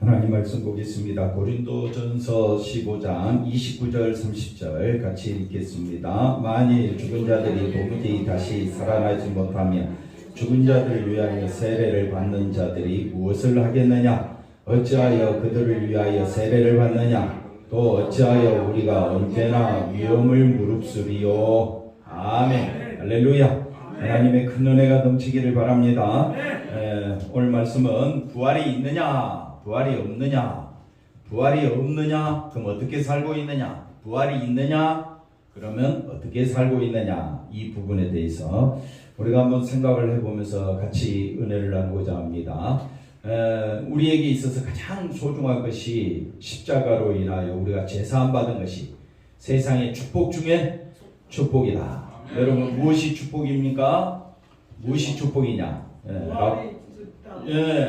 하나님 말씀 보겠습니다. 고린도전서 15장 29절 30절 같이 읽겠습니다. 만일 죽은 자들이 도무지 다시 살아나지 못하면 죽은 자들을 위하여 세례를 받는 자들이 무엇을 하겠느냐? 어찌하여 그들을 위하여 세례를 받느냐? 또 어찌하여 우리가 언제나 위험을 무릅쓰리요? 아멘. 할렐루야. 하나님의 큰 은혜가 넘치기를 바랍니다. 오늘 말씀은 부활이 있느냐 부활이 없느냐, 부활이 없느냐 그럼 어떻게 살고 있느냐, 부활이 있느냐 그러면 어떻게 살고 있느냐, 이 부분에 대해서 우리가 한번 생각을 해보면서 같이 은혜를 나누고자 합니다. 우리에게 있어서 가장 소중한 것이 십자가로 인하여 우리가 제사함 받은 것이 세상의 축복 중에 축복이다. 여러분 무엇이 축복입니까? 무엇이 축복이냐?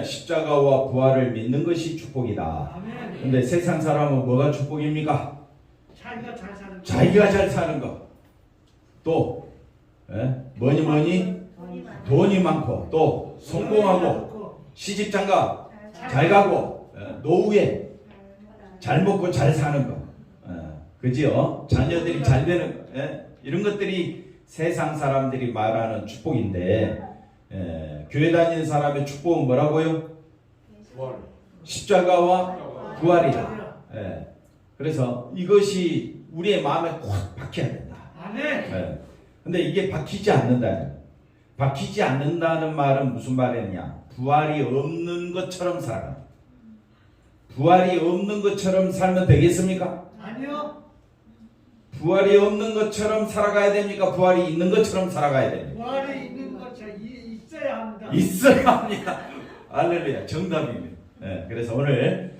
십자가와 부활을 믿는 것이 축복이다. 근데 세상 사람은 뭐가 축복입니까? 자기가 잘 사는 것. 또 뭐니 돈이 많고 또 성공하고 시집장가 잘 가고 노후에 잘 먹고 잘 사는 것. 그지요? 자녀들이 잘 되는 것. 이런 것들이 세상 사람들이 말하는 축복인데 교회 다니는 사람의 축복은 뭐라고요? 십자가와 부활이다. 그래서 이것이 우리의 마음에 확 박혀야 된다. 근데 이게 박히지 않는다. 박히지 않는다는 말은 무슨 말이냐? 부활이 없는 것처럼 살아간다. 부활이 없는 것처럼 살면 되겠습니까? 아니요. 부활이 없는 것처럼 살아가야 됩니까? 부활이 있는 것처럼 살아가야 됩니까? 부활이 있는 것처럼 있어야 합니다. 있어야 합니다. 할렐루야. 정답입니다. 그래서 오늘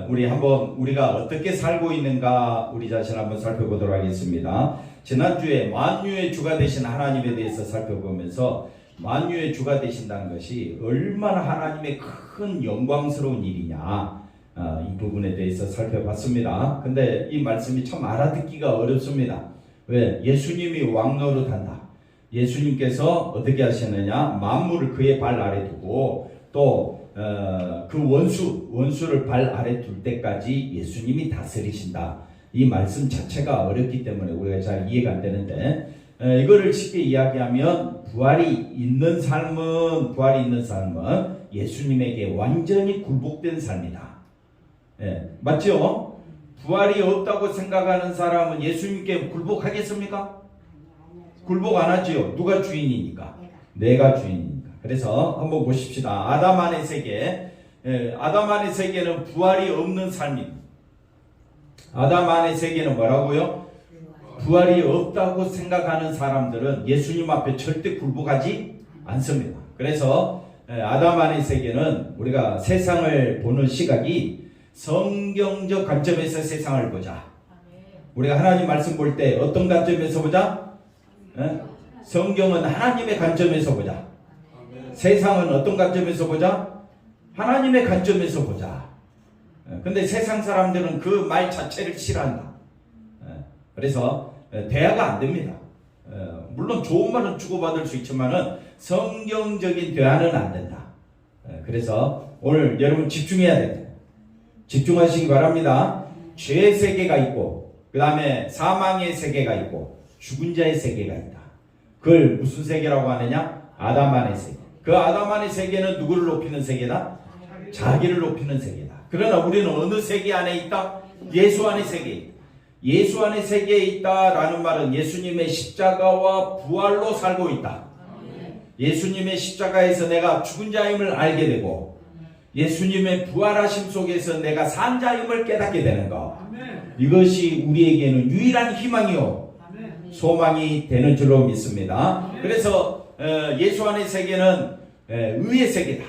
우리 한번 우리가 어떻게 살고 있는가 우리 자신 한번 살펴보도록 하겠습니다. 지난주에 만유의 주가 되신 하나님에 대해서 살펴보면서 만유의 주가 되신다는 것이 얼마나 하나님의 큰 영광스러운 일이냐, 이 부분에 대해서 살펴봤습니다. 근데 이 말씀이 참 알아듣기가 어렵습니다. 왜? 예수님이 왕노릇한다. 예수님께서 어떻게 하시느냐? 만물을 그의 발 아래 두고 또 그 원수를 발 아래 둘 때까지 예수님이 다스리신다. 이 말씀 자체가 어렵기 때문에 우리가 잘 이해가 안 되는데, 이거를 쉽게 이야기하면 부활이 있는 삶은 예수님에게 완전히 굴복된 삶이다. 맞죠? 부활이 없다고 생각하는 사람은 예수님께 굴복하겠습니까? 굴복 안 하지요. 누가 주인이니까? 내가 주인이니까. 그래서 한번 보십시다. 아담 안의 세계. 아담 안의 세계는 부활이 없는 삶입니다. 아담 안의 세계는 뭐라고요? 부활이 없다고 생각하는 사람들은 예수님 앞에 절대 굴복하지 않습니다. 그래서 아담 안의 세계는 우리가 세상을 보는 시각이 성경적 관점에서 세상을 보자. 우리가 하나님 말씀 볼 때 어떤 관점에서 보자? 성경은 하나님의 관점에서 보자. 세상은 어떤 관점에서 보자? 하나님의 관점에서 보자. 근데 세상 사람들은 그 말 자체를 싫어한다. 그래서 대화가 안 됩니다. 물론 좋은 말은 주고받을 수 있지만은 성경적인 대화는 안 된다. 그래서 오늘 여러분 집중해야 됩니다. 집중하시기 바랍니다. 죄의 세계가 있고 그 다음에 사망의 세계가 있고 죽은 자의 세계가 있다. 그걸 무슨 세계라고 하느냐? 아담 안의 세계. 그 아담 안의 세계는 누구를 높이는 세계다? 자기를 높이는 세계다. 그러나 우리는 어느 세계 안에 있다? 예수 안의 세계. 예수 안의 세계에 있다라는 말은 예수님의 십자가와 부활로 살고 있다. 예수님의 십자가에서 내가 죽은 자임을 알게 되고 예수님의 부활하심 속에서 내가 산 자임을 깨닫게 되는 것. 이것이 우리에게는 유일한 희망이요 소망이 되는 줄로 믿습니다. 그래서 예수 안의 세계는 의의 세계다.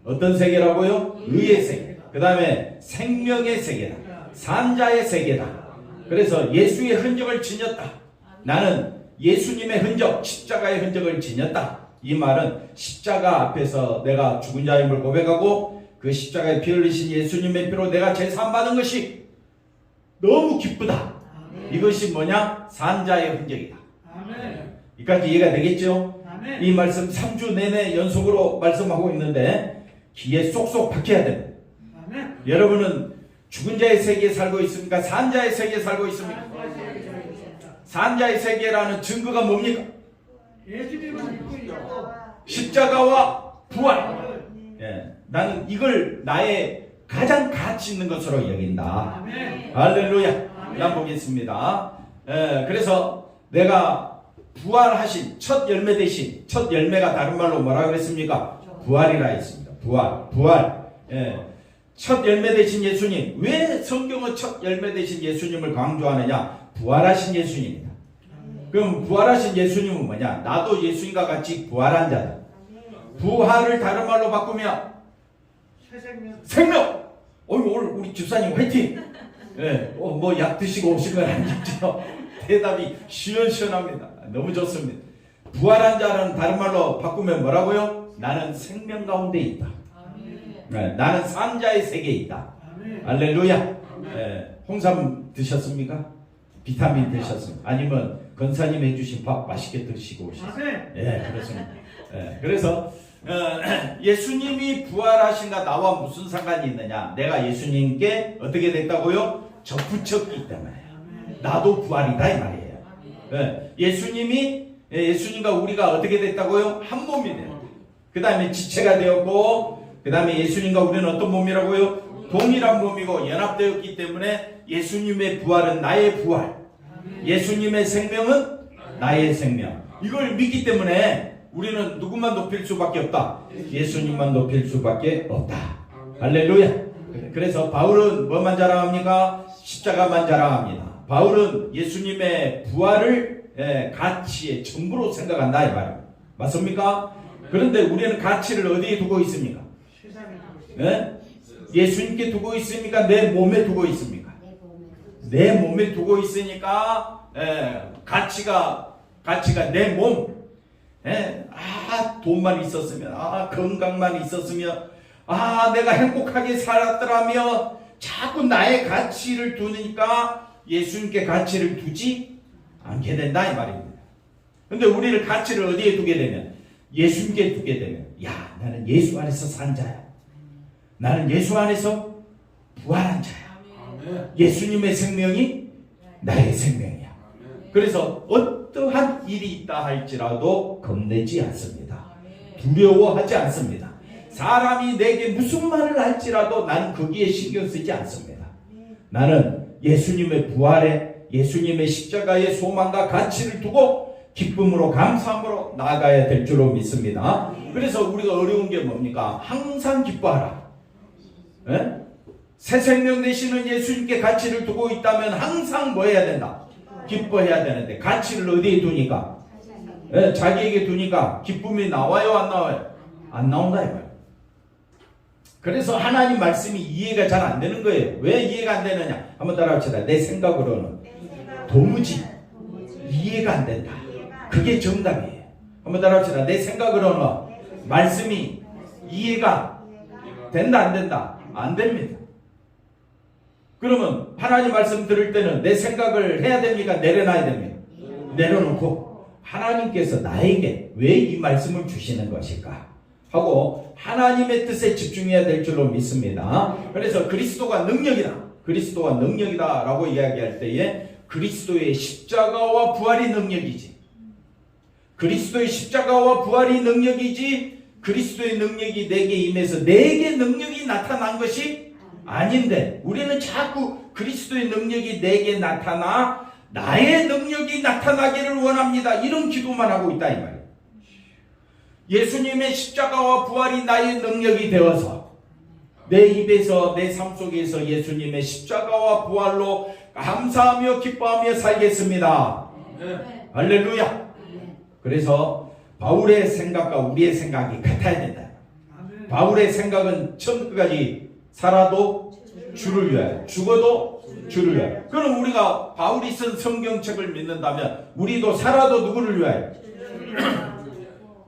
어떤 세계라고요? 의의 세계. 그 다음에 생명의 세계다. 산자의 세계다. 그래서 예수의 흔적을 지녔다. 나는 예수님의 흔적, 십자가의 흔적을 지녔다. 이 말은 십자가 앞에서 내가 죽은 자임을 고백하고 그 십자가에 피 흘리신 예수님의 피로 내가 제사함 받은 것이 너무 기쁘다. 이것이 뭐냐? 산자의 흔적이다. 여기까지 이해가 되겠죠? 이 말씀 3주 내내 연속으로 말씀하고 있는데 귀에 쏙쏙 박혀야 됩니다. 여러분은 죽은 자의 세계에 살고 있습니까? 산 자의 세계에 살고 있습니까? 산 자의 세계라는 증거가 뭡니까? 예수님을 믿고 있고 십자가와 부활. 예, 나는 이걸 나의 가장 가치 있는 것으로 여긴다. 아멘. 할렐루야. 난 보겠습니다. 예, 그래서 내가 부활하신 첫 열매 대신, 첫 열매가 다른 말로 뭐라 그랬습니까? 부활이라 했습니다. 부활. 예, 첫 열매 되신 예수님. 왜 성경은 첫 열매 되신 예수님을 강조하느냐? 부활하신 예수님이다. 그럼 부활하신 예수님은 뭐냐? 나도 예수님과 같이 부활한 자다. 부활을 다른 말로 바꾸면 새 생명. 생명. 오늘 우리 집사님 화이팅. 예, 뭐 약 드시고 오신 건 아니겠죠? 대답이 시원시원합니다. 너무 좋습니다. 부활한 자는 다른 말로 바꾸면 뭐라고요? 나는 생명 가운데 있다. 네, 나는 산자의 세계에 있다. 아멘. 할렐루야. 예, 홍삼 드셨습니까? 비타민 드셨습니까? 아니면 권사님 해주신 밥 맛있게 드시고 오셨어요? 아멘. 예, 그렇습니다. 예, 그래서 예수님이 부활하신가 나와 무슨 상관이 있느냐? 내가 예수님께 어떻게 됐다고요? 접붙였기 때문에 나도 부활이다 이 말이에요. 예, 예수님과 우리가 어떻게 됐다고요? 한 몸이 돼요. 그 다음에 지체가 되었고, 그 다음에 예수님과 우리는 어떤 몸이라고요? 동일한 몸이고 연합되었기 때문에 예수님의 부활은 나의 부활, 예수님의 생명은 나의 생명. 이걸 믿기 때문에 우리는 누구만 높일 수밖에 없다? 예수님만 높일 수밖에 없다. 할렐루야. 그래서 바울은 뭐만 자랑합니까? 십자가만 자랑합니다. 바울은 예수님의 부활을 가치의 전부로 생각한다 이 말입니다. 맞습니까? 그런데 우리는 가치를 어디에 두고 있습니까? 세상에 예? 예수님께 두고 있습니까? 내 몸에 두고 있습니까? 내 몸에 두고 있으니까 가치가 내 몸. 돈만 있었으면, 건강만 있었으면, 내가 행복하게 살았더라며 자꾸 나의 가치를 두니까 예수님께 가치를 두지 않게 된다 이 말입니다. 근데 우리를 가치를 어디에 두게 되면, 예수님께 두게 되면, 나는 예수 안에서 산 자야. 나는 예수 안에서 부활한 자야. 예수님의 생명이 나의 생명이야. 그래서 어떠한 일이 있다 할지라도 겁내지 않습니다. 두려워하지 않습니다. 사람이 내게 무슨 말을 할지라도 나는 거기에 신경 쓰지 않습니다. 나는 예수님의 부활에, 예수님의 십자가의 소망과 가치를 두고 기쁨으로 감사함으로 나아가야 될 줄로 믿습니다. 그래서 우리가 어려운 게 뭡니까? 항상 기뻐하라. 새 생명 되시는 예수님께 가치를 두고 있다면 항상 뭐 해야 된다? 기뻐해야 되는데 가치를 어디에 두니까? 자기에게 두니까 기쁨이 나와요 안 나와요? 안 나온다 이거예요. 그래서 하나님 말씀이 이해가 잘 안 되는 거예요. 왜 이해가 안 되느냐? 한번 따라합시다. 내 생각으로는 도무지 이해가 안 된다. 그게 정답이에요. 한번 따라합시다. 내 생각으로는 말씀이 이해가 된다 안 된다? 안 됩니다. 그러면 하나님 말씀 들을 때는 내 생각을 해야 됩니까? 내려놔야 됩니까? 내려놓고 하나님께서 나에게 왜 이 말씀을 주시는 것일까? 하고 하나님의 뜻에 집중해야 될 줄로 믿습니다. 그래서 그리스도가 능력이다. 그리스도가 능력이다 라고 이야기할 때에 그리스도의 십자가와 부활이 능력이지. 그리스도의 십자가와 부활이 능력이지 그리스도의 능력이 내게 임해서 내게 능력이 나타난 것이 아닌데 우리는 자꾸 그리스도의 능력이 내게 나타나 나의 능력이 나타나기를 원합니다. 이런 기도만 하고 있다 이 말이에요. 예수님의 십자가와 부활이 나의 능력이 되어서 내 입에서 내 삶 속에서 예수님의 십자가와 부활로 감사하며 기뻐하며 살겠습니다. 할렐루야. 그래서 바울의 생각과 우리의 생각이 같아야 된다. 바울의 생각은 처음까지 살아도 주를 위하여, 죽어도 주를 위하여. 그럼 우리가 바울이 쓴 성경책을 믿는다면 우리도 살아도 누구를 위하여?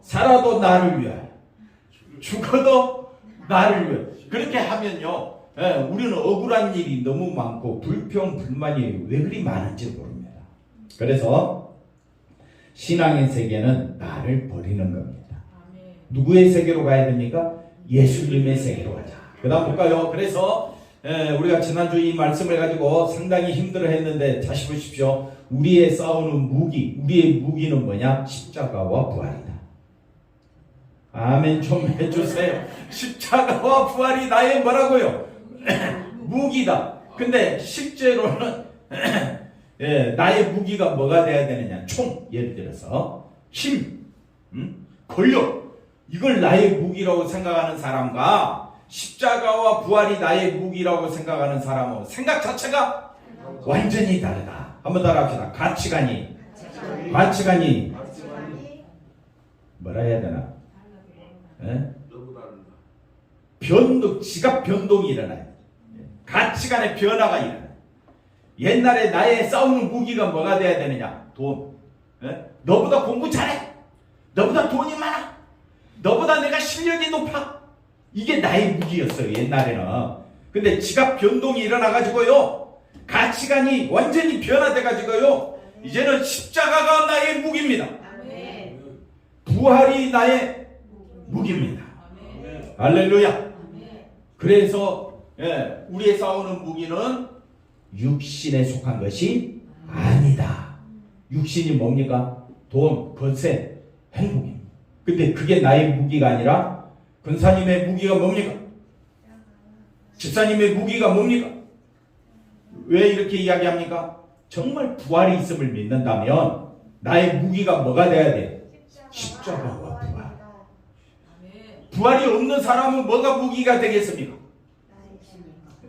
살아도 나를 위하여, 죽어도 나를 위하여. 그렇게 하면요, 우리는 억울한 일이 너무 많고 불평, 불만이 왜 그리 많은지 모릅니다. 그래서 신앙의 세계는 나를 버리는 겁니다. 누구의 세계로 가야 됩니까? 예수님의 세계로 가자. 그 다음 볼까요? 그래서 우리가 지난주 이 말씀을 가지고 상당히 힘들어 했는데 다시 보십시오. 우리의 싸우는 무기, 우리의 무기는 뭐냐? 십자가와 부활이다. 아멘 좀 해주세요. 십자가와 부활이 나의 뭐라고요? 무기다. 근데 실제로는 나의 무기가 뭐가 돼야 되느냐? 총, 예를 들어서 힘, 권력, 이걸 나의 무기라고 생각하는 사람과 십자가와 부활이 나의 무기라고 생각하는 사람은 생각 자체가 완전히 다르다. 한번 따라합시다. 가치관이 뭐라 해야 되나? 변동, 지각 변동이 일어나요. 가치관의 변화가 일어나요. 옛날에 나의 싸우는 무기가 뭐가 돼야 되느냐? 돈. 너보다 공부 잘해. 너보다 돈이 많아. 너보다 내가 실력이 높아. 이게 나의 무기였어요, 옛날에는. 근데 지각 변동이 일어나가지고요, 가치관이 완전히 변화돼가지고요, 이제는 십자가가 나의 무기입니다. 부활이 나의 무기입니다. 할렐루야. 그래서 우리의 싸우는 무기는 육신에 속한 것이 아니다. 육신이 뭡니까? 돈, 권세, 행복입니다. 근데 그게 나의 무기가 아니라 권사님의 무기가 뭡니까? 집사님의 무기가 뭡니까? 왜 이렇게 이야기합니까? 정말 부활이 있음을 믿는다면 나의 무기가 뭐가 돼야 돼? 십자가와 부활. 부활이 없는 사람은 뭐가 무기가 되겠습니까?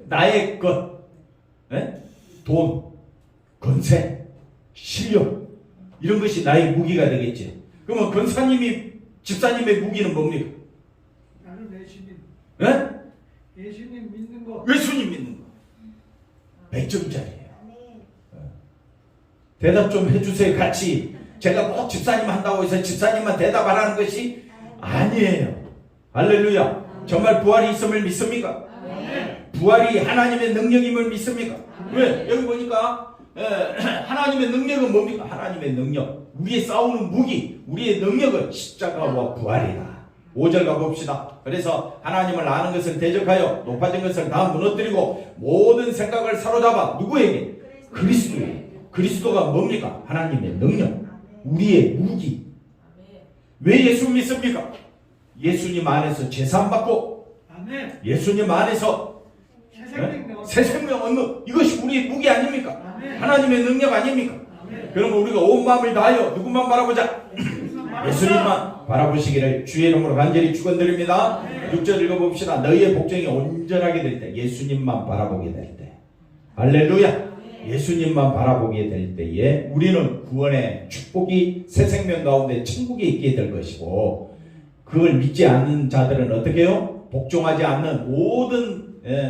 나의 것, 돈, 권세, 실력, 이런 것이 나의 무기가 되겠지. 그러면 권사님이, 집사님의 무기는 뭡니까? 나는 예수님. 예? 예수님 믿는 거. 예수님 믿는 거. 몇 점짜리예요? 대답 좀 해주세요. 같이. 제가 꼭 집사님 한다고 해서 집사님만 대답하라는 것이 아니에요. 할렐루야. 정말 부활이 있음을 믿습니까? 부활이 하나님의 능력임을 믿습니까? 왜? 여기 보니까 하나님의 능력은 뭡니까? 하나님의 능력, 우리의 싸우는 무기, 우리의 능력은 십자가와 부활이다. 5절 가봅시다. 그래서 하나님을 아는 것을 대적하여 높아진 것을 다 무너뜨리고 모든 생각을 사로잡아 누구에게? 그리스도에. 그리스도가 뭡니까? 하나님의 능력, 우리의 무기. 왜 예수 믿습니까? 예수님 안에서 제사함받고 예수님 안에서 새 생명 얻는 이것이 우리의 무기 아닙니까? 하나님의 능력 아닙니까? 그러면 우리가 온 마음을 다하여 누구만 바라보자? 예수님만 바라보시기를 주의 이름으로 간절히 축원드립니다. 6절 읽어봅시다. 너희의 복종이 온전하게 될 때, 예수님만 바라보게 될 때, 할렐루야. 예수님만 바라보게 될 때에 우리는 구원의 축복이 새 생명 가운데 천국에 있게 될 것이고, 그걸 믿지 않는 자들은 어떻게 해요? 복종하지 않는 모든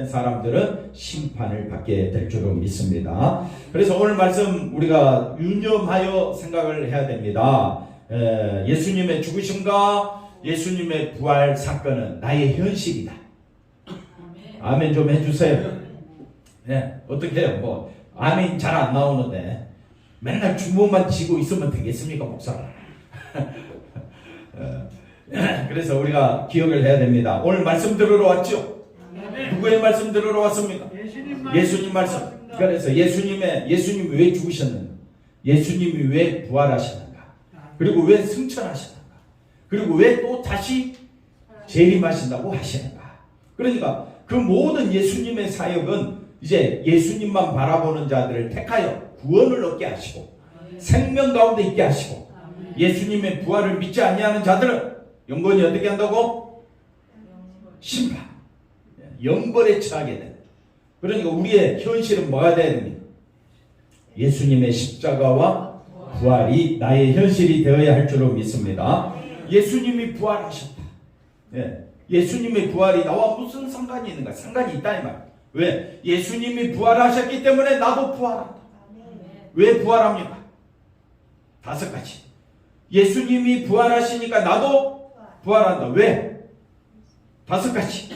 사람들은 심판을 받게 될 줄로 믿습니다. 그래서 오늘 말씀 우리가 유념하여 생각을 해야 됩니다. 예수님의 죽으심과 예수님의 부활 사건은 나의 현실이다. 아멘 좀 해주세요. 어떻게 해요? 뭐 아멘 잘 안 나오는데 맨날 주먹만 쥐고 있으면 되겠습니까, 목사? 그래서 우리가 기억을 해야 됩니다. 오늘 말씀 들으러 왔죠? 누구의 말씀 들으러 왔습니까? 예수님 말씀. 그래서 예수님이 왜 죽으셨는가? 예수님이 왜 부활하셨는가? 그리고 왜 승천하셨는가? 그리고 왜 또 다시 재림하신다고 하시는가? 그러니까 그 모든 예수님의 사역은 이제 예수님만 바라보는 자들을 택하여 구원을 얻게 하시고 생명 가운데 있게 하시고 예수님의 부활을 믿지 아니하는 자들은 영원히 어떻게 한다고? 심판, 영벌에 처하게 된다. 그러니까 우리의 현실은 뭐가 돼야 됩니까? 예수님의 십자가와 부활이 나의 현실이 되어야 할 줄로 믿습니다. 예수님이 부활하셨다. 예수님의 부활이 나와 무슨 상관이 있는가? 상관이 있다 이 말. 왜? 예수님이 부활하셨기 때문에 나도 부활한다. 왜 부활합니까? 5가지. 예수님이 부활하시니까 나도 부활한다. 왜? 5가지.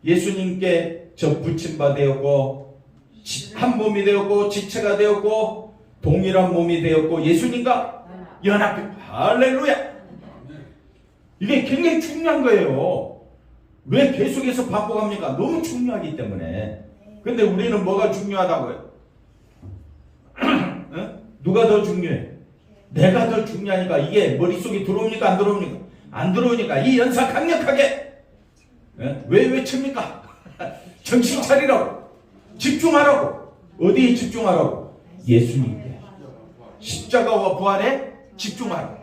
예수님께 저 부침바 되었고 한 몸이 되었고 지체가 되었고 동일한 몸이 되었고 예수님과 연합해. 할렐루야. 이게 굉장히 중요한 거예요. 왜 계속해서 반복합니까? 너무 중요하기 때문에. 근데 우리는 뭐가 중요하다고요? 누가 더 중요해? 내가 더 중요하니까 이게 머릿속에 들어옵니까? 안 들어옵니까? 안 들어오니까 이 연사 강력하게 왜 외칩니까? 정신 차리라고, 집중하라고. 어디에 집중하라고? 예수님께, 십자가와 부활에 집중하라고.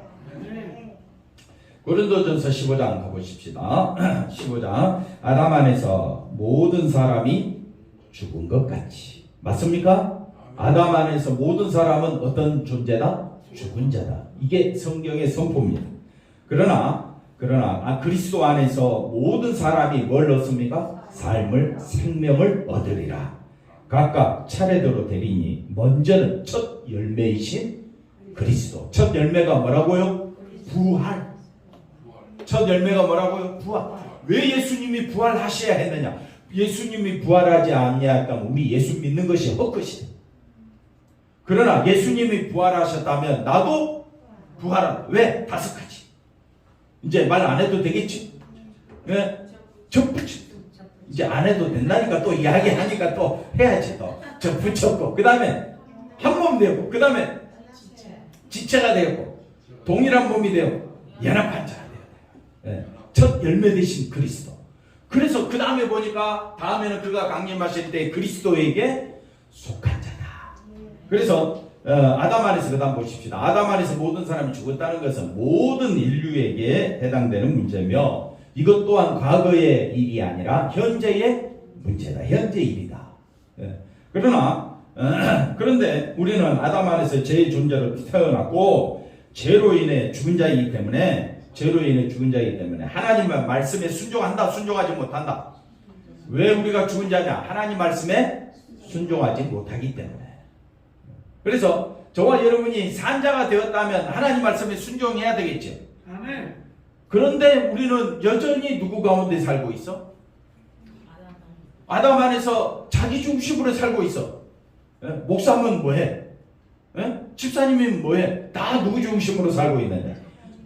고린도전서 15장 가보십시다. 15장. 아담 안에서 모든 사람이 죽은 것 같이. 맞습니까? 아담 안에서 모든 사람은 어떤 존재다? 죽은 자다. 이게 성경의 선포입니다. 그러나 그리스도 안에서 모든 사람이 뭘 얻습니까? 삶을, 생명을 얻으리라. 각각 차례대로 되리니 먼저는 첫 열매이신 그리스도. 첫 열매가 뭐라고요? 부활. 첫 열매가 뭐라고요? 부활. 왜 예수님이 부활하셔야 했느냐? 예수님이 부활하지 않냐면 우리 예수 믿는 것이 헛것이다. 그러나 예수님이 부활하셨다면 나도 부활한다. 왜? 5가지. 이제 말 안 해도 되겠지? 네? 접붙이. 이제 안 해도 된다니까 또 이야기하니까 또 해야지 또. 접붙였고 그 다음에 한 몸 되고 그 다음에 지체가 되었고 동일한 몸이 되고 연합한 자가 되어야 돼요. 네. 첫 열매 되신 그리스도. 그래서 그 다음에 보니까 다음에는 그가 강림하실 때 그리스도에게 속한 자다. 그래서 아담 안에서 그 다음 보십시다. 아담 안에서 모든 사람이 죽었다는 것은 모든 인류에게 해당되는 문제며 이것 또한 과거의 일이 아니라 현재의 문제다. 현재 일이다. 그런데 우리는 아담 안에서 죄의 존재로 태어났고 죄로 인해 죽은 자이기 때문에 하나님의 말씀에 순종한다, 순종하지 못한다. 왜 우리가 죽은 자냐? 하나님 말씀에 순종하지 못하기 때문에. 그래서 저와 여러분이 산자가 되었다면 하나님 말씀에 순종해야 되겠죠. 아멘. 그런데 우리는 여전히 누구 가운데 살고 있어? 아담 안에서 자기 중심으로 살고 있어. 목사님은 뭐해? 집사님은 뭐해? 다 누구 중심으로 살고 있느냐?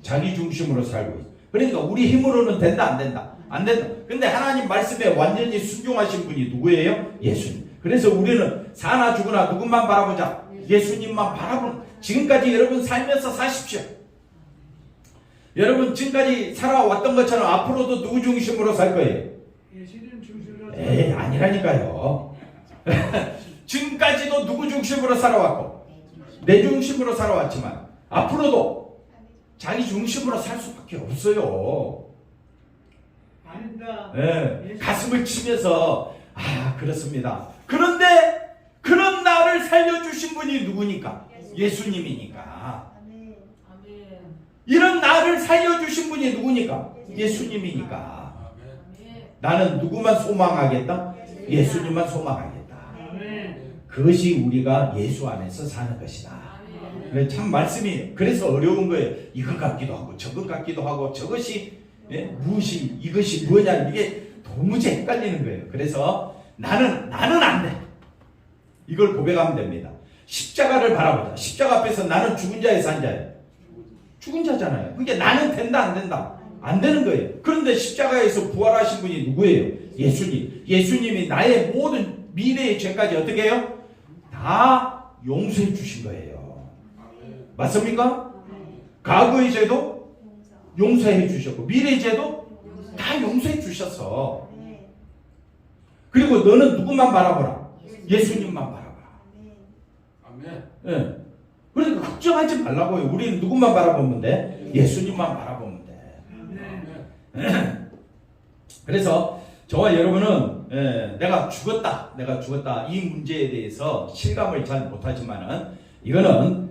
자기 중심으로 살고 있어. 그러니까 우리 힘으로는 된다, 안 된다? 안 된다. 근데 하나님 말씀에 완전히 순종하신 분이 누구예요? 예수님. 그래서 우리는 사나 죽으나 누구만 바라보자. 예수님만 바라보는. 지금까지 여러분 살면서 사십시오. 여러분 지금까지 살아왔던 것처럼 앞으로도 누구 중심으로 살 거예요? 예수님 중심으로. 에이, 아니라니까요. 지금까지도 누구 중심으로 살아왔고 내 중심으로 살아왔지만 앞으로도 자기 중심으로 살 수밖에 없어요. 아닙니다. 네, 가슴을 치면서 그렇습니다. 그런데 그런 나를 살려주신 분이 누구니까? 예수님이니까. 이런 나를 살려주신 분이 누구니까? 예수님이니까. 나는 누구만 소망하겠다? 예수님만 소망하겠다. 그것이 우리가 예수 안에서 사는 것이다. 참 말씀이 그래서 어려운 거예요. 이것 같기도 하고 저것 같기도 하고 저것이 무엇이 이것이 뭐냐 이게 도무지 헷갈리는 거예요. 그래서 나는 안 돼. 이걸 고백하면 됩니다. 십자가를 바라보자. 십자가 앞에서 나는 죽은 자의 산 자예요. 죽은 자잖아요. 그러니까 나는 된다 안 된다? 안 되는 거예요. 그런데 십자가에서 부활하신 분이 누구예요? 예수님. 예수님이 나의 모든 미래의 죄까지 어떻게 해요? 다 용서해 주신 거예요. 맞습니까? 과거의 죄도 용서해 주셨고 미래의 죄도 다 용서해 주셨어. 그리고 너는 누구만 바라보라? 예수님만 바라보라. 예. 그러니까 걱정하지 말라고요. 우리는 누구만 바라보면 돼? 예수님만 바라보면 돼. 그래서 저와 여러분은 내가 죽었다 이 문제에 대해서 실감을 잘 못하지만은 이거는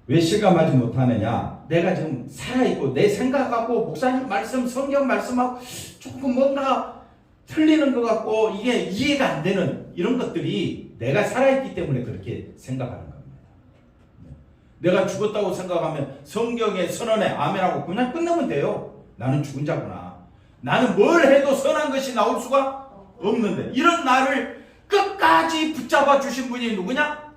왜 실감하지 못하느냐? 내가 지금 살아있고 내 생각하고 목사님 말씀, 성경 말씀하고 조금 뭔가 틀리는 것 같고 이게 이해가 안 되는 이런 것들이 내가 살아있기 때문에 그렇게 생각하는 겁니다. 내가 죽었다고 생각하면 성경의 선언에 아멘하고 그냥 끝내면 돼요. 나는 죽은 자구나. 나는 뭘 해도 선한 것이 나올 수가 없는데 이런 나를 끝까지 붙잡아 주신 분이 누구냐?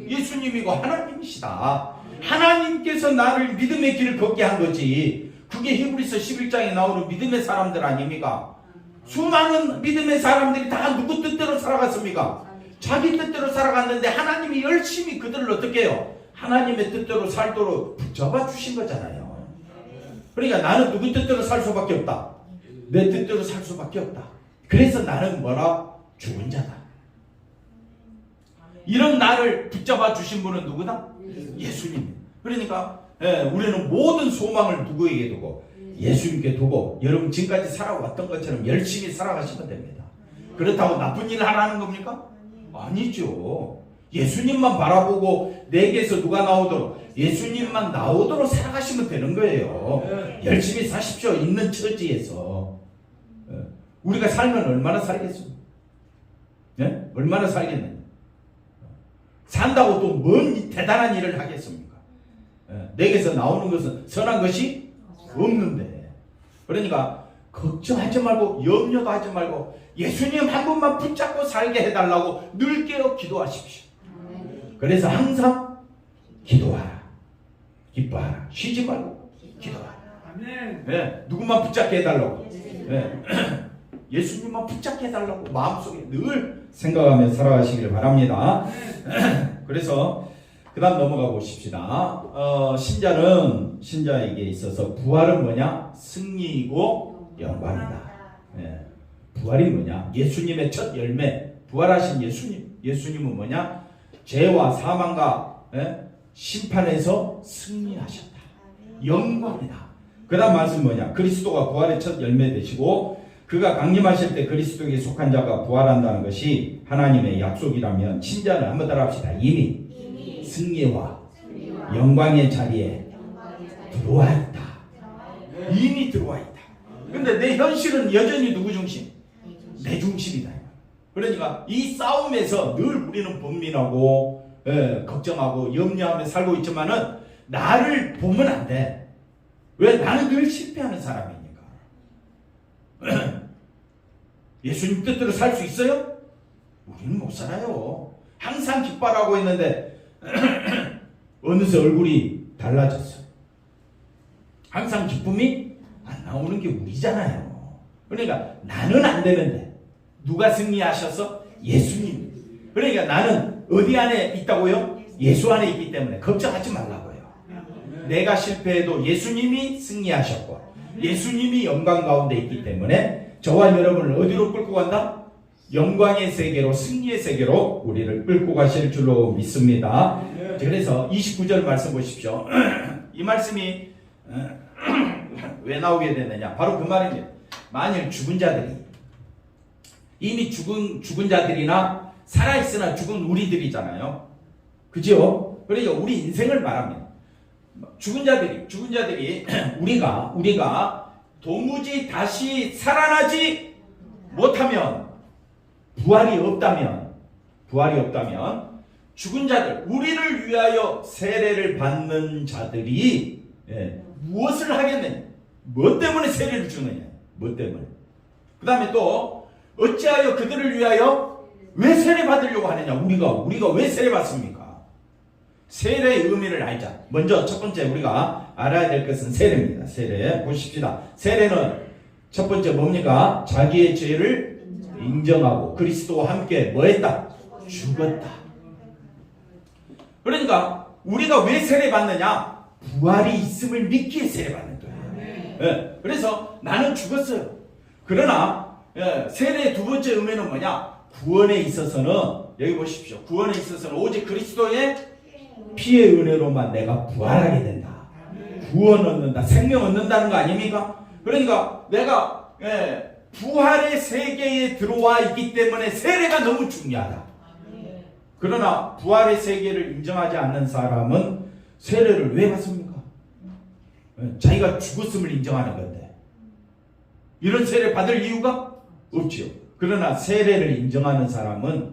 예수님이고 하나님이시다. 하나님께서 나를 믿음의 길을 걷게 한 거지. 그게 히브리서 11장에 나오는 믿음의 사람들 아닙니까? 수많은 믿음의 사람들이 다 누구 뜻대로 살아갔습니까? 자기 뜻대로 살아갔는데 하나님이 열심히 그들을 어떻게 해요? 하나님의 뜻대로 살도록 붙잡아 주신 거잖아요. 그러니까 나는 누구 뜻대로 살 수밖에 없다. 내 뜻대로 살 수밖에 없다. 그래서 나는 뭐라? 죽은 자다. 이런 나를 붙잡아 주신 분은 누구다? 예수님. 그러니까 우리는 모든 소망을 누구에게 두고? 예수님께 두고 여러분 지금까지 살아왔던 것처럼 열심히 살아가시면 됩니다. 그렇다고 나쁜 일을 하라는 겁니까? 아니죠. 예수님만 바라보고 내게서 누가 나오도록 예수님만 나오도록 살아가시면 되는 거예요. 열심히 사십시오. 있는 처지에서. 우리가 살면 얼마나 살겠습니까? 얼마나 살겠느냐. 산다고 또 뭔 대단한 일을 하겠습니까? 내게서 나오는 것은 선한 것이 없는데. 그러니까 걱정하지 말고 염려도 하지 말고 예수님 한 분만 붙잡고 살게 해달라고 늘 깨어 기도하십시오. 그래서 항상 기도하라. 기뻐하라. 쉬지 말고 기도하라. 누구만 붙잡게 해달라고. 예수님만 붙잡게 해달라고 마음속에 늘 생각하며 살아가시길 바랍니다. 그래서 그 다음 넘어가 보십시다. 신자에게 있어서 부활은 뭐냐? 승리이고 영광이다. 부활이 뭐냐? 예수님의 첫 열매, 부활하신 예수님은 뭐냐? 죄와 사망과 심판에서 승리하셨다. 영광이다. 그 다음 말씀 뭐냐? 그리스도가 부활의 첫 열매 되시고 그가 강림하실 때 그리스도에게 속한 자가 부활한다는 것이 하나님의 약속이라면 신자는 한번 따라합시다. 이미 승리와 영광의 자리에 들어와 있다. 이미 들어와 있다. 근데 내 현실은 여전히 누구 중심? 내 중심이다. 그러니까 이 싸움에서 늘 우리는 번민하고 걱정하고 염려하며 살고 있지만은 나를 보면 안 돼. 왜? 나는 늘 실패하는 사람이니까. 예수님 뜻대로 살 수 있어요? 우리는 못 살아요. 항상 기뻐하라고 했는데 어느새 얼굴이 달라졌어요. 항상 기쁨이 안 나오는 게 우리잖아요. 그러니까 나는 안 되는데 누가 승리하셔서? 예수님. 그러니까 나는 어디 안에 있다고요? 예수 안에 있기 때문에 걱정하지 말라고요. 내가 실패해도 예수님이 승리하셨고 예수님이 영광 가운데 있기 때문에 저와 여러분을 어디로 끌고 간다? 영광의 세계로, 승리의 세계로 우리를 끌고 가실 줄로 믿습니다. 그래서 29절 말씀 보십시오. 이 말씀이 왜 나오게 되느냐? 바로 그 말입니다. 만일 죽은 자들이 이미 죽은 자들이나 살아있으나 죽은 우리들이잖아요. 그죠? 그러니까 우리 인생을 말합니다. 죽은 자들이 우리가 도무지 다시 살아나지 못하면 부활이 없다면 죽은 자들, 우리를 위하여 세례를 받는 자들이 무엇을 하겠느냐? 뭐 때문에 세례를 주느냐? 뭐 때문에? 그 다음에 또 어찌하여 그들을 위하여 왜 세례 받으려고 하느냐? 우리가 왜 세례 받습니까? 세례의 의미를 알자. 먼저 첫 번째 우리가 알아야 될 것은 세례입니다. 세례 보십시다. 세례는 첫 번째 뭡니까? 자기의 죄를 인정하고 그리스도와 함께 뭐 했다? 죽었다. 그러니까 우리가 왜 세례 받느냐? 부활이 있음을 믿기에 세례 받는 거예요. 그래서 나는 죽었어요. 그러나 세례의 두 번째 의미는 뭐냐? 구원에 있어서는 여기 보십시오. 구원에 있어서는 오직 그리스도의 피의 은혜로만 내가 부활하게 된다. 구원 얻는다. 생명 얻는다는 거 아닙니까? 그러니까 내가 부활의 세계에 들어와 있기 때문에 세례가 너무 중요하다. 그러나 부활의 세계를 인정하지 않는 사람은 세례를 왜 받습니까? 자기가 죽었음을 인정하는 건데 이런 세례 받을 이유가 없지요. 그러나 세례를 인정하는 사람은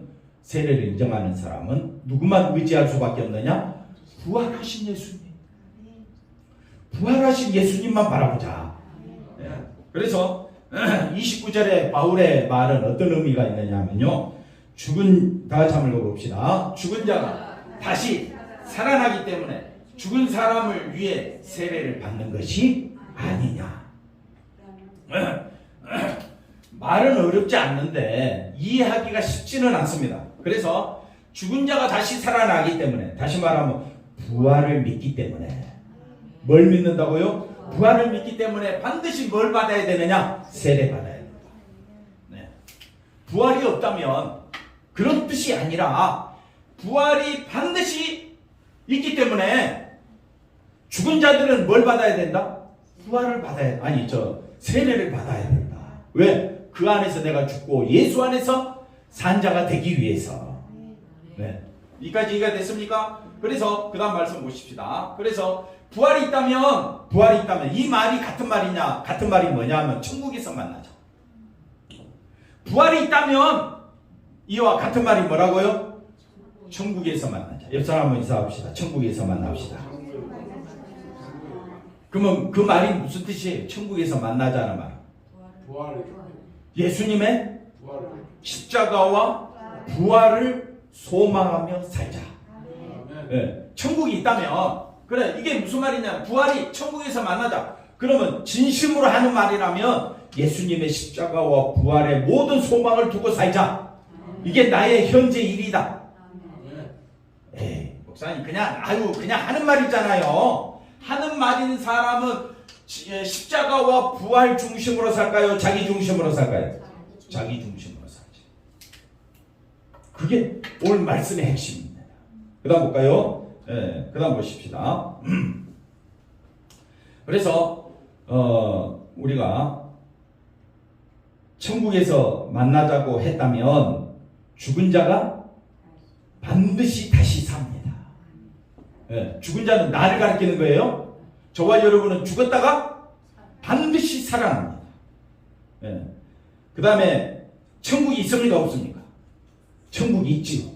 누구만 의지할 수밖에 없느냐? 부활하신 예수님. 부활하신 예수님만 바라보자. 그래서 29절에 바울의 말은 어떤 의미가 있느냐면요. 다 같이 한번 읽어봅시다. 죽은 자가 다시 살아나기 때문에 죽은 사람을 위해 세례를 받는 것이 아니냐. 말은 어렵지 않는데 이해하기가 쉽지는 않습니다. 그래서 죽은 자가 다시 살아나기 때문에, 다시 말하면 부활을 믿기 때문에, 뭘 믿는다고요? 부활을 믿기 때문에 반드시 뭘 받아야 되느냐? 세례 받아야 된다. 네. 부활이 없다면 그런 뜻이 아니라 부활이 반드시 있기 때문에 죽은 자들은 뭘 받아야 된다? 부활을 받아야, 세례를 받아야 된다. 왜? 그 안에서 내가 죽고 예수 안에서 산자가 되기 위해서. 네. 여기까지 이해가 됐습니까? 그래서 그 다음 말씀 보십시다. 그래서 부활이 있다면 이 말이 같은 말이냐? 같은 말이 뭐냐 하면 천국에서 만나자. 부활이 있다면 이와 같은 말이 뭐라고요? 천국에서 만나자. 옆 사람 한번 인사합시다. 천국에서 만납시다. 그러면 그 말이 무슨 뜻이에요? 천국에서 만나자는 말. 예수님의 십자가와 부활을 소망하며 살자. 네. 천국이 있다면, 그래, 이게 무슨 말이냐? 부활이 천국에서 만나자. 그러면 진심으로 하는 말이라면 예수님의 십자가와 부활의 모든 소망을 두고 살자. 이게 나의 현재 일이다. 에이, 목사님 그냥 하는 말이잖아요. 하는 말인 사람은 십자가와 부활 중심으로 살까요? 자기 중심으로 살까요? 자기 중심으로 살지. 그게 오늘 말씀의 핵심입니다. 그 다음 볼까요? 그 다음 보십시다. 그래서 우리가 천국에서 만나자고 했다면 죽은 자가 반드시 다시 삽니다. 죽은 자는 나를 가리키는 거예요. 저와 여러분은 죽었다가 반드시 살아납니다. 그 다음에 천국이 있습니까? 없습니까? 천국이 있지요.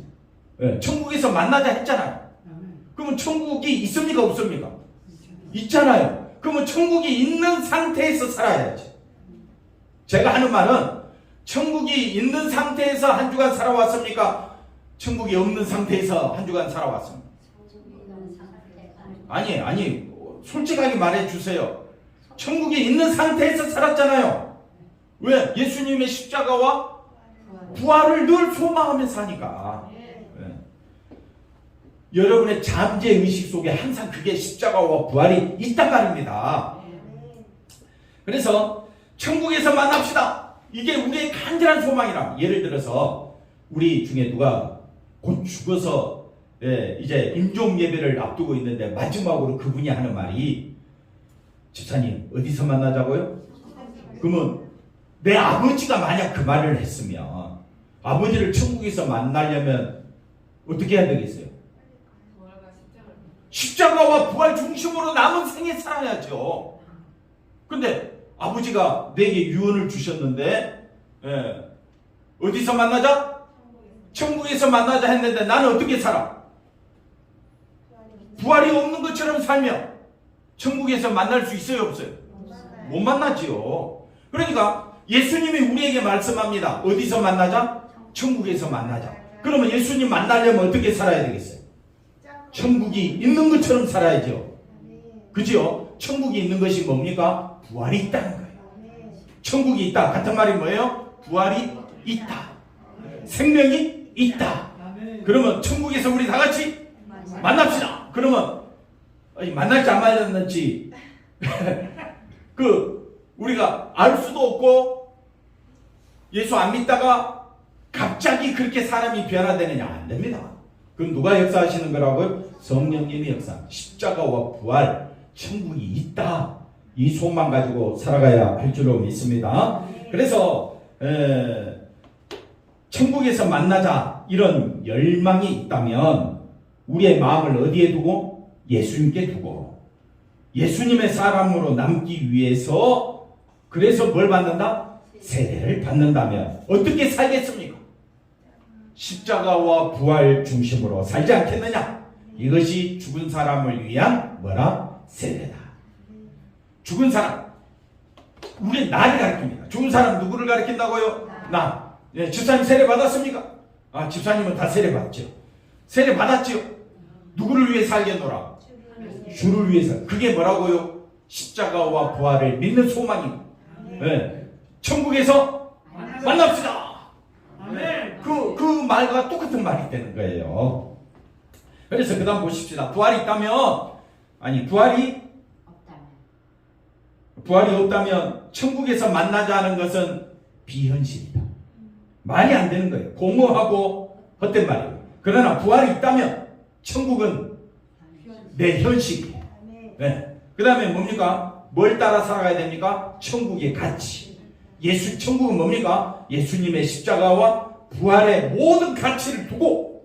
천국에서 만나자 했잖아요. 그러면 천국이 있습니까? 없습니까? 있잖아요. 그러면 천국이 있는 상태에서 살아야지. 제가 하는 말은 천국이 있는 상태에서 한 주간 살아왔습니까? 천국이 없는 상태에서 한 주간 살아왔습니까? 아니, 솔직하게 말해주세요. 천국에 있는 상태에서 살았잖아요. 왜? 예수님의 십자가와 부활을 늘 소망하며 사니까. 여러분의 잠재의식 속에 항상 그게 십자가와 부활이 있단 말입니다. 그래서 천국에서 만납시다. 이게 우리의 간절한 소망이라. 예를 들어서 우리 중에 누가 곧 죽어서 이제 임종 예배를 앞두고 있는데 마지막으로 그분이 하는 말이, 집사님 어디서 만나자고요? 그러면 내 아버지가 만약 그 말을 했으면 아버지를 천국에서 만나려면 어떻게 해야 되겠어요? 십자가와 부활 중심으로 남은 생에 살아야죠. 근데 아버지가 내게 유언을 주셨는데 어디서 만나자? 천국에서 만나자 했는데 나는 어떻게 살아? 부활이 없는 것처럼 살며 천국에서 만날 수 있어요? 없어요? 못 만나지요. 그러니까 예수님이 우리에게 말씀합니다. 어디서 만나자? 천국에서 만나자. 그러면 예수님 만나려면 어떻게 살아야 되겠어요? 천국이 있는 것처럼 살아야죠. 그죠? 천국이 있는 것이 뭡니까? 부활이 있다는 거예요. 천국이 있다. 같은 말이 뭐예요? 부활이 있다. 생명이 있다. 그러면 천국에서 우리 다 같이 만납시다. 그러면 만날지 안 만날지 우리가 알 수도 없고 예수 안 믿다가 갑자기 그렇게 사람이 변화되느냐? 안 됩니다. 그럼 누가 역사하시는 거라고요? 성령님이 역사. 십자가와 부활, 천국이 있다. 이 소망 가지고 살아가야 할 줄로 믿습니다. 그래서 천국에서 만나자 이런 열망이 있다면 우리의 마음을 어디에 두고? 예수님께 두고 예수님의 사람으로 남기 위해서, 그래서 뭘 받는다? 세례를 받는다면 어떻게 살겠습니까? 십자가와 부활 중심으로 살지 않겠느냐? 이것이 죽은 사람을 위한 뭐라? 세례다. 죽은 사람, 우리 나를 가르칩니다. 죽은 사람 누구를 가르친다고요? 나. 집사님 세례 받았습니까? 집사님은 다 세례 받죠. 세례 받았죠. 누구를 위해 살겠노라? 주를 위해서. 그게 뭐라고요? 십자가와 부활을 믿는 소망입니다. 천국에서 만납시다. 아멘. 그 말과 똑같은 말이 되는 거예요. 그래서 그 다음 보십시다. 부활이 있다면, 아니, 부활이 없다면 천국에서 만나자는 것은 비현실이다. 말이 안 되는 거예요. 공허하고 헛된 말이에요. 그러나 부활이 있다면 천국은 내 현실이에요. 네. 그 다음에 뭡니까? 뭘 따라 살아가야 됩니까? 천국의 가치. 천국은 뭡니까? 예수님의 십자가와 부활의 모든 가치를 두고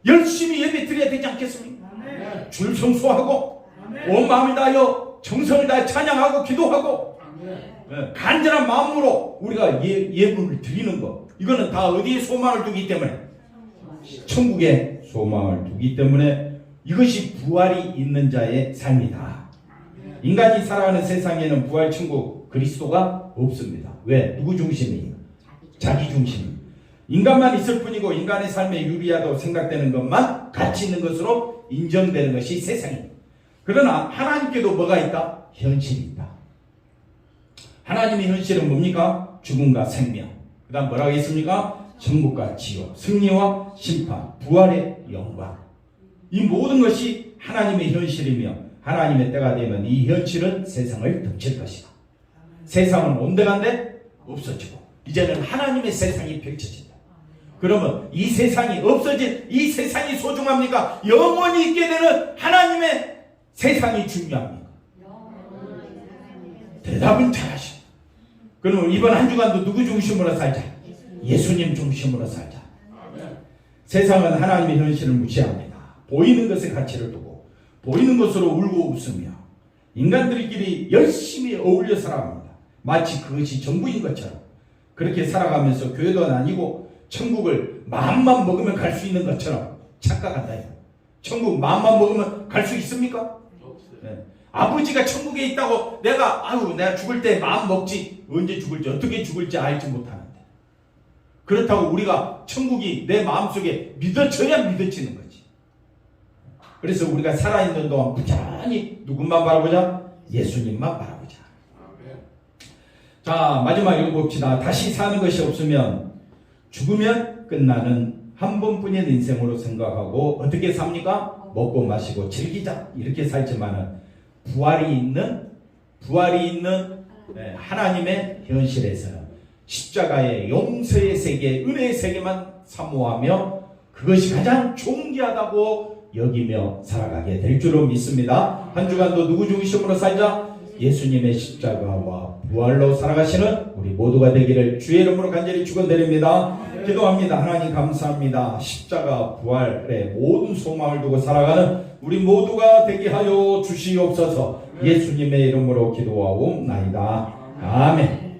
열심히 예배 드려야 되지 않겠습니까? 아멘. 줄 성수하고 아멘. 온 마음을 다하여 정성을 다해 찬양하고 기도하고 간절한 마음으로 우리가 예물을 드리는 것, 이거는 다 어디에 소망을 두기 때문에? 천국에 소망을 두기 때문에 이것이 부활이 있는 자의 삶이다. 인간이 살아가는 세상에는 부활 천국 그리스도가 없습니다. 왜? 누구 중심이에요? 자기 중심. 인간만 있을 뿐이고 인간의 삶에 유리하다고 생각되는 것만 가치 있는 것으로 인정되는 것이 세상입니다. 그러나 하나님께도 뭐가 있다? 현실이 있다. 하나님의 현실은 뭡니까? 죽음과 생명. 그 다음 뭐라고 했습니까? 천국과 지옥, 승리와 심판, 부활의 영광. 이 모든 것이 하나님의 현실이며 하나님의 때가 되면 이 현실은 세상을 덮칠 것이다. 세상은 온데간데 없어지고 이제는 하나님의 세상이 펼쳐진다. 그러면 이 세상이 없어진 이 세상이 소중합니까? 영원히 있게 되는 하나님의 세상이 중요합니까? 대답은 잘하십니다. 그러면 이번 한 주간도 누구 중심으로 살자? 예수님 중심으로 살자. 세상은 하나님의 현실을 무시합니다. 보이는 것의 가치를 두고 보이는 것으로 울고 웃으며 인간들끼리 열심히 어울려 살아갑니다. 마치 그것이 전부인 것처럼 그렇게 살아가면서 교회도 다니고 천국을 마음만 먹으면 갈 수 있는 것처럼 착각한다. 천국 마음만 먹으면 갈 수 있습니까? 네. 아버지가 천국에 있다고 내가 죽을 때 마음 먹지, 언제 죽을지 어떻게 죽을지 알지 못하는데, 그렇다고 우리가 천국이 내 마음속에 믿어져야 믿어지는 거지. 그래서 우리가 살아있는 동안 부지런히 누군만 바라보자? 예수님만 바라보자. 자, 마지막 읽어봅시다. 다시 사는 것이 없으면 죽으면 끝나는 한 번뿐인 인생으로 생각하고 어떻게 삽니까? 먹고 마시고 즐기자 이렇게 살지만은 부활이 있는 하나님의 현실에서는 십자가의 용서의 세계, 은혜의 세계만 사모하며 그것이 가장 존귀하다고 여기며 살아가게 될 줄로 믿습니다. 한 주간도 누구 중심으로 살자? 예수님의 십자가와 부활로 살아가시는 우리 모두가 되기를 주의 이름으로 간절히 축원드립니다. 기도합니다. 하나님 감사합니다. 십자가 부활의 모든 소망을 두고 살아가는 우리 모두가 되게 하여 주시옵소서. 예수님의 이름으로 기도하옵나이다. 아멘.